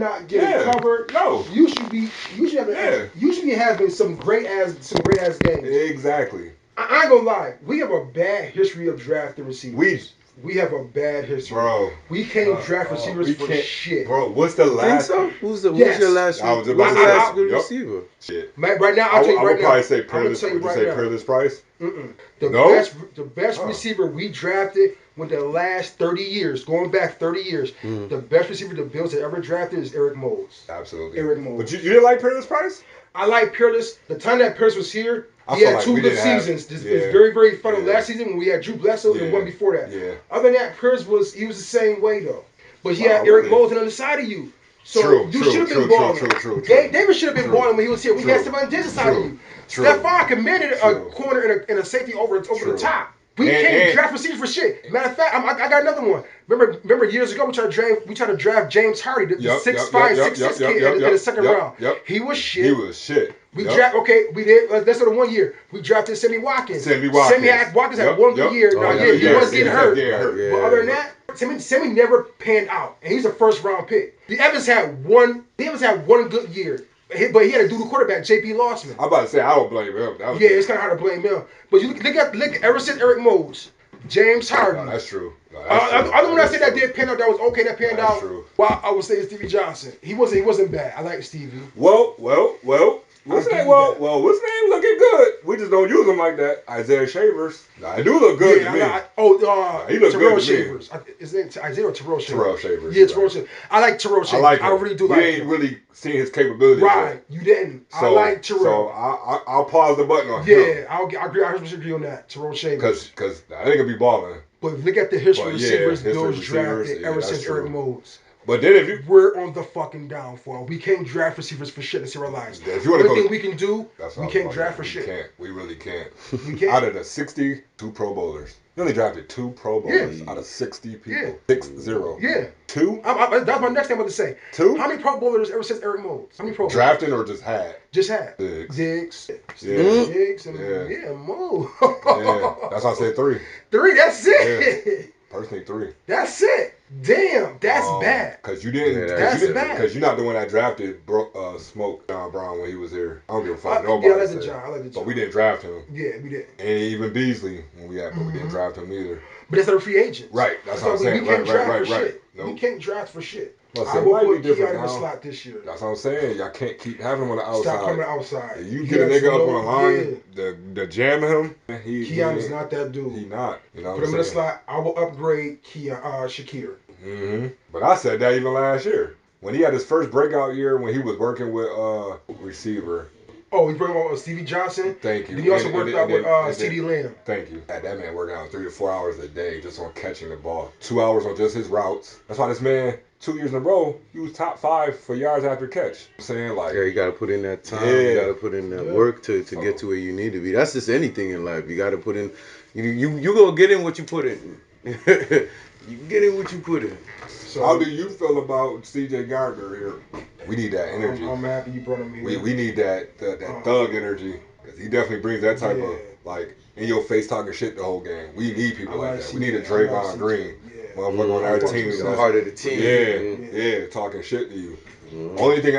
not getting covered. No. You should be having some great ass games. Exactly. I ain't gonna lie. We have a bad history of drafting receivers. We have a bad history. Bro. We can't draft receivers for shit. Bro, what's the last? Think so? Who's your last? I was who's about your to last say, good yep. receiver? Shit. Right now, I'll tell you right now. I would probably say Peerless. Would you say Peerless Price? The best receiver we drafted within the last 30 years, going back 30 years, the best receiver the Bills had ever drafted is Eric Moles. Absolutely. Eric Moles. But you didn't like Peerless Price? I like Peerless. The time that Peerless was here, he had 2 good seasons. It's very, very funny. Last season when we had Drew Bledsoe and one before that. Yeah. Other than that, Peerless was the same way though. But he had Eric Moles on the side of you. So you should have been balling. David should have been balling when he was here. We had somebody on this side of you. Stephon commanded a corner and a safety over the top. We can't draft receivers for shit. Matter of fact, I got another one. Remember years ago we tried to draft James Hardy, the 6'5", 6'6" kid in the second round. He was shit. We draft we did. Let's go to 1 year. We drafted Sammy Watkins. Watkins had one good year. He wasn't getting hurt. But other than that, Sammy never panned out, and he's a first round pick. The Evans had one good year. But he had to do the quarterback, J.P. Lossman. I'm about to say, I don't blame him. It's kind of hard to blame him. But you look ever since Eric Moles, James Harden. No, that's true. Other one I said that did pan out, that was okay, that panned out. True. Well, I would say Stevie Johnson. He wasn't bad. I like Stevie. Well. What's his name looking good. We just don't use him like that. Isaiah Shavers. Nah, he do look good to me. He look Terrell good Shavers. To me. His name Isaiah or Terrell Shavers? Terrell Shavers. Yeah, Terrell Shavers. I like Terrell Shavers. I really do like him. You ain't really seen his capabilities. Right. You didn't. I like Terrell. So I'll pause the button on him. Yeah, I agree. I agree on that. Terrell Shavers. Because I think he'll be balling. But look at the history of receivers Bills drafted ever since Eric Moles. But then we're on the fucking downfall. We can't draft receivers for shit and save our lives. If you want to we can do, we can't draft for shit. We really can't. We can't. Out of the 62 Pro Bowlers, you only drafted 2 Pro Bowlers out of 60 people. Yeah. 6-0. Yeah. 2? That's my next thing I'm about to say. 2? How many Pro Bowlers ever since Eric Moles? How many Pro Bowlers? Drafting or just had? Just had. Diggs. Diggs. And Mo. That's why I said 3. 3, that's it. Yeah. Personally, 3. That's it. Damn, that's bad. Because you didn't. That's bad. Because you're not the one that drafted Smoke John Brown when he was here. I don't give a fuck. Nobody. Yeah, I like the John. But we didn't draft him. Yeah, we did. And even Beasley when we had, but we didn't draft him either. But that's not a free agent. Right. That's what I'm saying. We can't draft for shit. Nope. We can't draft for shit. Well, I will put Keon in the slot this year. That's what I'm saying. Y'all can't keep having him on the outside. Stop coming outside. If you get a nigga up on the line, the jamming him. Keon is not that dude. He not. You know what Put him in the I'm saying? slot. I will upgrade Shakir. Mm-hmm. But I said that even last year when he had his first breakout year when he was working with receiver. Oh, he's bringing on Stevie Johnson. Thank you. Then he also worked out with CeeDee Lamb. Thank you. Had that man working out 3 to 4 hours a day just on catching the ball. 2 hours on just his routes. That's why this man 2 years in a row, he was top 5 for yards after catch. I'm saying you gotta put in that time. You gotta put in that work to get to where you need to be. That's just anything in life. You gotta put in. You gonna get in what you put in. You get in what you put in. So how do you feel about C.J. Gardner here? We need that energy. I'm happy you brought him here. We need that thug energy because he definitely brings that type of like in your face talking shit the whole game. We need people like that. We need a Draymond Green. Motherfucker on our team. The heart of the team. Yeah, talking shit to you. Only thing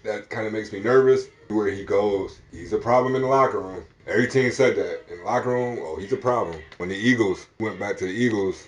that kind of makes me nervous where he goes. He's a problem in the locker room. Every team said that in the locker room. He's a problem. When the Eagles went back to the Eagles,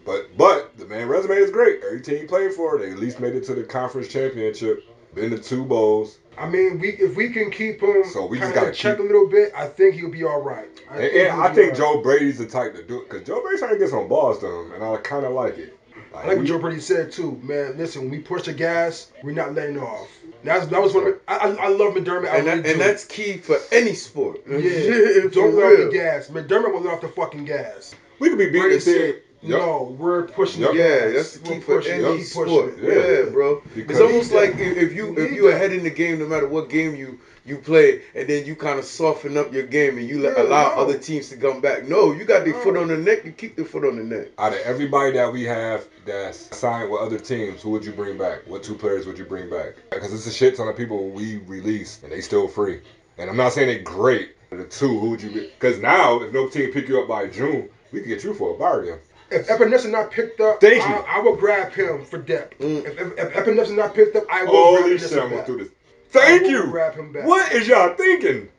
but the man resume is great. Every team he played for, they at least made it to the conference championship. Been to 2 bowls. I mean, if we can keep him, so we just got to check a little bit. I think he'll be all right. I think Joe Brady's the type to do it because Joe Brady's trying to get some balls to him, and I kind of like it. I like what Joe Brady said too, man. Listen, when we push the gas, we're not letting off. That was one of I love McDermott. And that's key for any sport. Yeah, don't let off the gas. McDermott will let off the fucking gas. We could be beating the team. No, we're pushing the gas. Yeah, that's the key for any sport. Yeah, bro. Because it's almost like if you ahead in the game, no matter what game you play, and then you kind of soften up your game and you allow other teams to come back. No, you got their foot on the neck. You keep their foot on the neck. Out of everybody that we have that's signed with other teams, who would you bring back? What 2 players would you bring back? Because it's a shit ton of people we release, and they still free. And I'm not saying they're great. The 2, who would you get? Because now, if no team pick you up by June, we can get you for a bargain. If Epinephrine not picked up, I will grab him for depth. If Epinephrine not picked up, I will grab him back. Thank you. Grab him back. What is y'all thinking?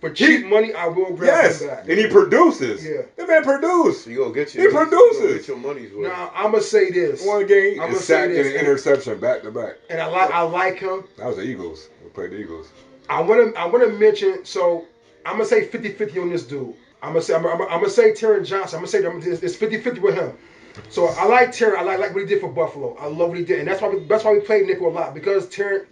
For cheap money, I will grab him back. And he produces. Yeah. That man produces. You gonna get He produces. You get your money's worth. Now I'm gonna say this. One game, a sack and an interception back to back. And I like him. That was the Eagles. We played the Eagles. I wanna mention. So I'm gonna say 50-50 on this dude. I'm gonna say Terran Johnson. I'm gonna say it's 50-50 with him. So I like Terran. I like what he did for Buffalo. I love what he did, and that's why we played nickel a lot, because Terran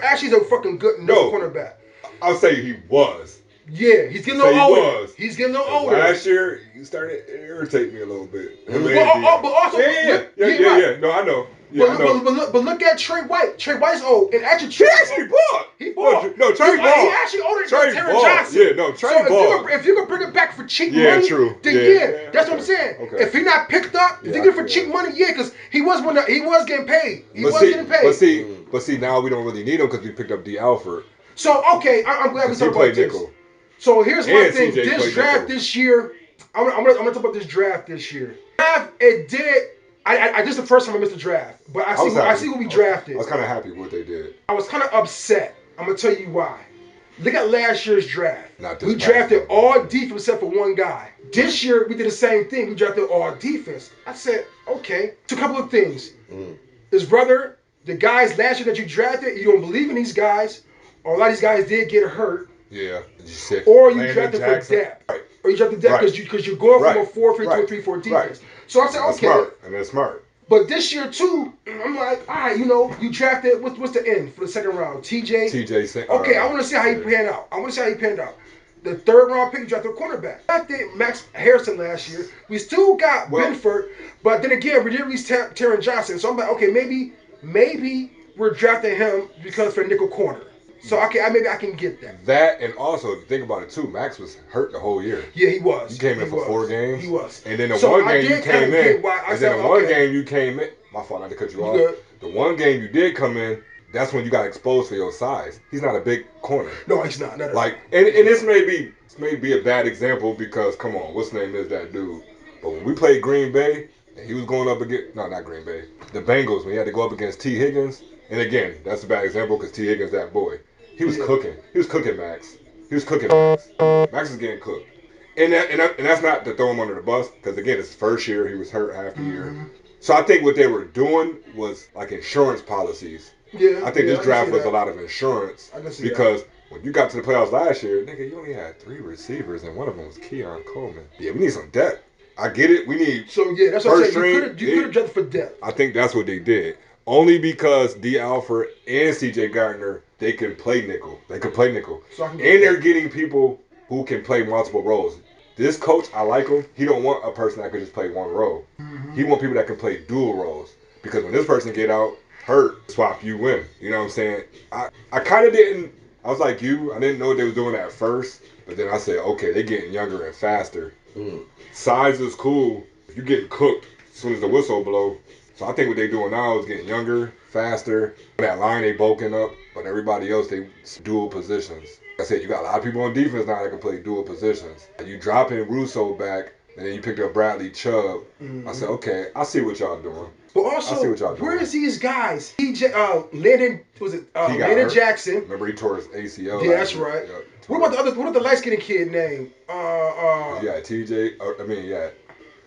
actually is a fucking good nickel cornerback. I'll say he was. Yeah, he's getting a little older. He's getting a little older. Last year, he started to irritate me a little bit. But also, yeah. No, I know. Yeah, but look at Trey White. Trey White's old, and actually Trey bought. He bought. No, Trey bought. He actually older than Terran Johnson. Yeah, no, Trey bought. If you can bring it back for cheap money, then that's what I'm saying. Okay. If he not picked up, if you get it for cheap money, because he was getting paid. But see, now we don't really need him because we picked up D. Alford. So okay, I'm glad we talked about this. Nickel. So here's my thing. This draft this year, I'm gonna talk about this draft this year. This is the first time I missed a draft, but I see what we drafted. I was kind of happy with what they did. I was kind of upset. I'm gonna tell you why. Look at last year's draft. We drafted all defense except for one guy. This year we did the same thing. We drafted all defense. I said, okay. So a couple of things. Is brother, the guys last year that you drafted, you don't believe in these guys, or a lot of these guys did get hurt. Yeah. Or you drafted for depth. Right. Or you drafted depth because you're going from a 4-3 to a 3-4 defense. Right. So I said, okay. Smart. And that's smart. But this year too, I'm like, all right, you drafted. What's the end for the second round? TJ. Okay, I want to see how he panned out. The third round pick, you drafted a cornerback. I think Max Harrison last year. We still got Benford, but then again, we didn't release Terran Johnson. So I'm like, okay, maybe we're drafting him because for nickel corner. So maybe I can get that. That, and also think about it too. Max was hurt the whole year. Yeah, he was. You came in for 4 games. He was. And then the one game you came in. One game you came in. My fault, not to cut you off. Good. The one game you did come in. That's when you got exposed for your size. He's not a big corner. No, he's not. And this may be a bad example because come on, what's name is that dude? But when we played Green Bay, and he was going up against not Green Bay, the Bengals when he had to go up against T. Higgins. And again, that's a bad example because T. Higgins that boy. He was cooking. He was cooking Max. Max is getting cooked. And that's not to throw him under the bus because again, it's his first year. He was hurt half the year. So I think what they were doing was like insurance policies. Yeah. I think this draft was a lot of insurance because when you got to the playoffs last year, nigga, you only had 3 receivers and one of them was Keon Coleman. Yeah, we need some depth. I get it. We need that's what I'm saying. You could have drafted for depth. I think that's what they did. Only because D. Alford and C.J. Gardner, they can play nickel. And they're getting people who can play multiple roles. This coach, I like him. He don't want a person that can just play one role. He want people that can play dual roles. Because when this person get out hurt, swap you in. You know what I'm saying? I kind of didn't. I was like you. I didn't know what they was doing at first. But then I said, okay, they're getting younger and faster. Size is cool. If you get cooked as soon as the whistle blow. So I think what they're doing now is getting younger, faster. That line they bulking up, but everybody else they dual positions. Like I said, you got a lot of people on defense now that can play dual positions. And you drop in Russo back, and then you picked up Bradley Chubb. I said, okay, I see what y'all doing. But also, where is these guys? Landon Jackson. Remember he tore his ACL. Yeah, that's right. Yeah, what about the light-skinned kid name? TJ.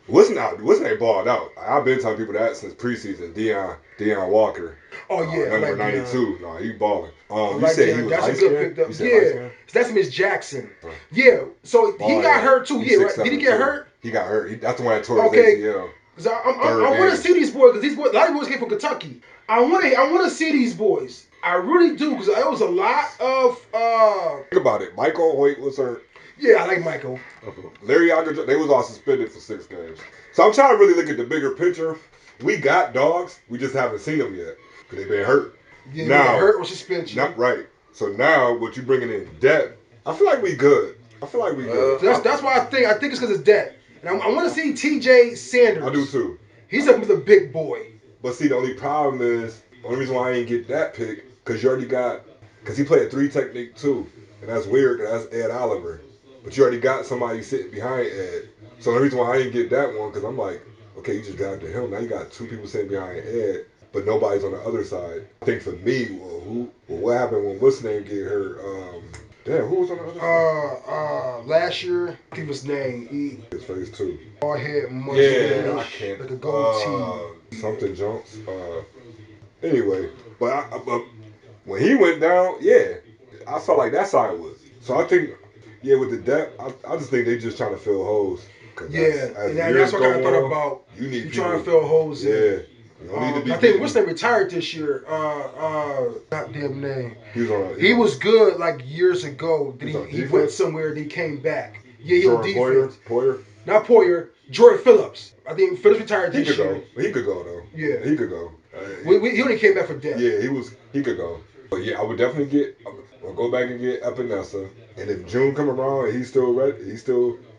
Wasn't they balled out? I've been telling people that since preseason. Deion Walker. Oh yeah, number 92. No, he balling. You said he was light skinned. Yeah, that's Miss Jackson. Yeah, so he got hurt too. Yeah, right. Did he get hurt? He got hurt. That's the one that tore his ACL. Cause I want to see these boys. Because a lot of boys came from Kentucky. I want to see these boys. I really do. Because it was a lot of. Think about it. Michael Hoyt was hurt. Yeah, I like Michael. Larry Ogden, they was all suspended for 6 games. So I'm trying to really look at the bigger picture. We got dogs. We just haven't seen them yet because they've been hurt. Yeah, now, hurt or suspension. Not right. So now, what you bringing in depth? I feel like we good. That's why I think it's because it's depth. And I want to see T.J. Sanders. I do too. He's a big boy. But see, the only problem is, the only reason why I didn't get that pick, because you already got, because he played a 3 technique too. And that's weird, because that's Ed Oliver. But you already got somebody sitting behind Ed. So the reason why I didn't get that one, because I'm like, okay, you just drafted him. Now you got two people sitting behind Ed, but nobody's on the other side. I think for me, what happened when what's name get hurt? Damn, who was on the other side? Last year, I think his name. His face too. Bald head, yeah, I can't. Like a gold tee. Something Jones. Anyway, but when he went down, yeah, I felt like that side was. So I think, yeah, with the depth, I just think they just trying to fill holes. Yeah, and that's what I kind of thought about. You trying to fill holes in. I think what's name retired this year. Goddamn name. He was good like years ago. He went somewhere and he came back. Yeah, he was defense. Poyer? Not Poyer. Jordan Phillips. I think Phillips retired this year. He could go though. Yeah, he could go. He only came back for depth. Yeah, he could go. But yeah, I would definitely I'll go back and get Epinesa. And if June come around and he's still ready,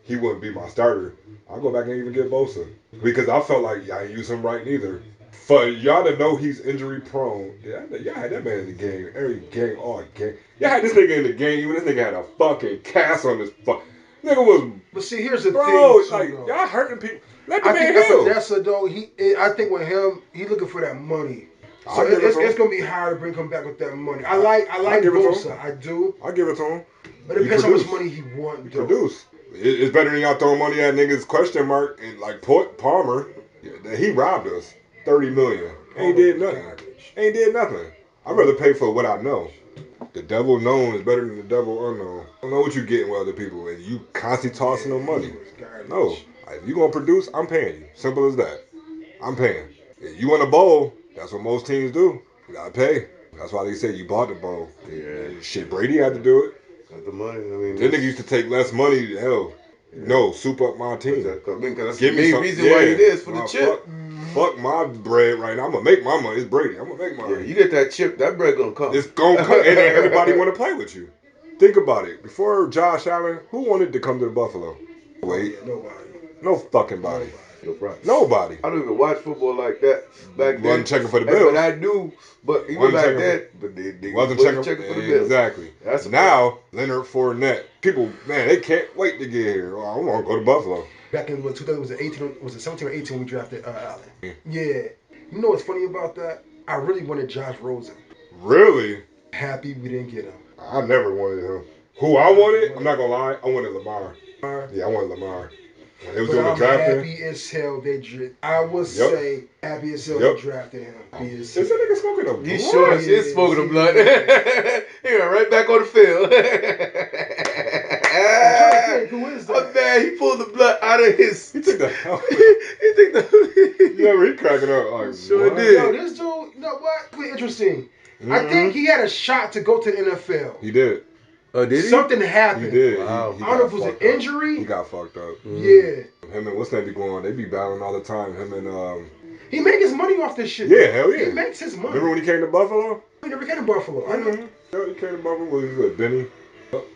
he wouldn't be my starter. I'll go back and even get Bosa. Because I felt like I ain't use him right neither. For y'all to know he's injury prone, y'all had that man in the game. Every game, all game. Y'all had this nigga in the game, even this nigga had a fucking cast on his fuck. Nigga was. But see, here's the thing. Like, y'all hurting people. Let the man heal. Epinesa, though, I think with him, he looking for that money. So it's gonna be hard to bring him back with that money. I like Bosa. I do. I give it to him. But it depends how much money he wants. He produce. It's better than y'all throwing money at niggas question mark and like Palmer. Yeah, he robbed us. $30 million. Ain't did nothing. I'd rather pay for what I know. The devil known is better than the devil unknown. I don't know what you getting with other people, and you constantly tossing them money. No, if you gonna produce, I'm paying you. Simple as that. I'm paying. If you want a bowl, that's what most teams do. You gotta pay. That's why they say you bought the bowl. Yeah. Shit, Brady had to do it. Got the money. I mean, that nigga used to take less money. Hell, no, soup up my team. That's the main reason why you this for the chip. Fuck my bread right now. I'm gonna make my money. It's Brady. I'm gonna make my money. Yeah, you get that chip, that bread gonna come. It's gonna come, and everybody want to play with you. Think about it. Before Josh Allen, who wanted to come to the Buffalo? Wait, nobody. No fucking body. Nobody. I don't even watch football like that back then. Wasn't checking for the Bills. But I do. But even back then, they wasn't checking for the Bills. Exactly. That's now Leonard Fournette. People, man, they can't wait to get here. I want to go to Buffalo. Back in 2018, was it 17 or 18 we drafted Allen? Yeah. You know what's funny about that? I really wanted Josh Rosen. Really? Happy we didn't get him. I never wanted him. Who I wanted? I'm not gonna lie. I wanted Lamar. Yeah, I wanted Lamar. When they was doing the drafting. Happy as hell I would say happy as hell they drafted him. Is that nigga smoking a blunt? He sure is smoking a blunt. He went right back on the field. Who is that? Oh man, he pulled the blood out of his. He took the helmet. He cracking up. Like, sure did. Yo, this dude, you know what? Pretty interesting. Mm-hmm. I think he had a shot to go to the NFL. He did. Oh, did he? Something happened. He did. Wow. I don't know if it was an injury. He got fucked up. Yeah. Him and what's that be going on? They be battling all the time. Him and He make his money off this shit. Yeah, hell yeah. He makes his money. Remember when he came to Buffalo? He never came to Buffalo. I know. Yeah, he came to Buffalo. He was with Benny.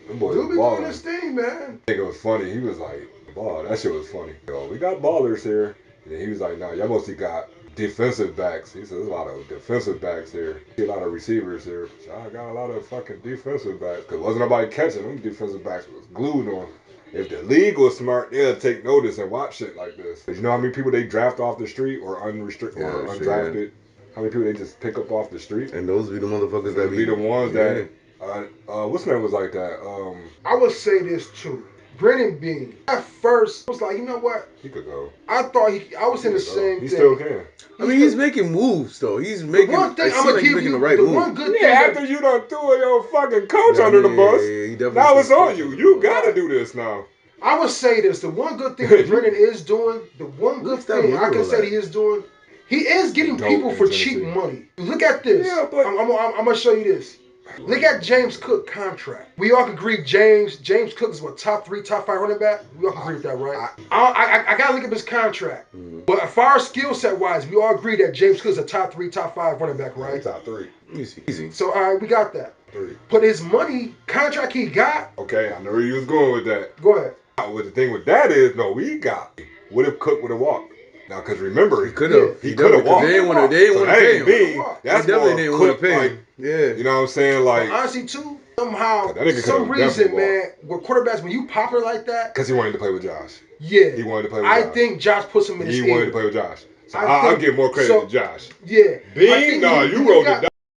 Them boys Dude be doing this thing, man. I think it was funny. He was like, "Wow, that shit was funny." Yo, we got ballers here. And he was like, "Nah, y'all mostly got defensive backs." He said, "There's a lot of defensive backs here. A lot of receivers here. So I got a lot of fucking defensive backs. Because wasn't nobody catching them. Defensive backs was glued on. If the league was smart, they'll take notice and watch shit like this. You know how many people they draft off the street or unrestricted or undrafted? How many people they just pick up off the street? And those be the motherfuckers that be the ones that... what's name was like that? I would say this too. Brandon Beane. At first, I was like, you know what? He could go. I thought I was saying the same thing. He still can. I mean, he's making moves though. He's making. One thing I'm gonna give you the right move. One good thing. After you done threw your fucking coach under the bus, now it's on you. You gotta do this now. I would say this. The one good thing that Brennan is doing, the one good thing I can say he is doing, he is getting people for cheap money. Look at this. Yeah, but I'm gonna show you this. Look at James Cook contract. We all can agree James Cook is what, top 3, top 5 running back? We all can agree with that, right? I gotta look at his contract. Mm-hmm. But as far as skill set wise, we all agree that James Cook is a top 3, top 5 running back, right? Top 3. Easy. So all right, we got that. 3. But his money contract he got. Okay, I know where you was going with that. Go ahead. What the thing with that is, no, we got. What if Cook would have walked? Now, because remember, he could have walked. They didn't want to pay him. That's definitely didn't want to pay him. Like, yeah. You know what I'm saying? Like, honestly, too, somehow, some reason, man, with quarterbacks, when you popular like that. Because he wanted to play with Josh. Yeah. He wanted to play with Josh. I think Josh puts him in his He wanted to play with Josh. So I'll give more credit to Josh. Yeah. Bean, no, you wrote it down.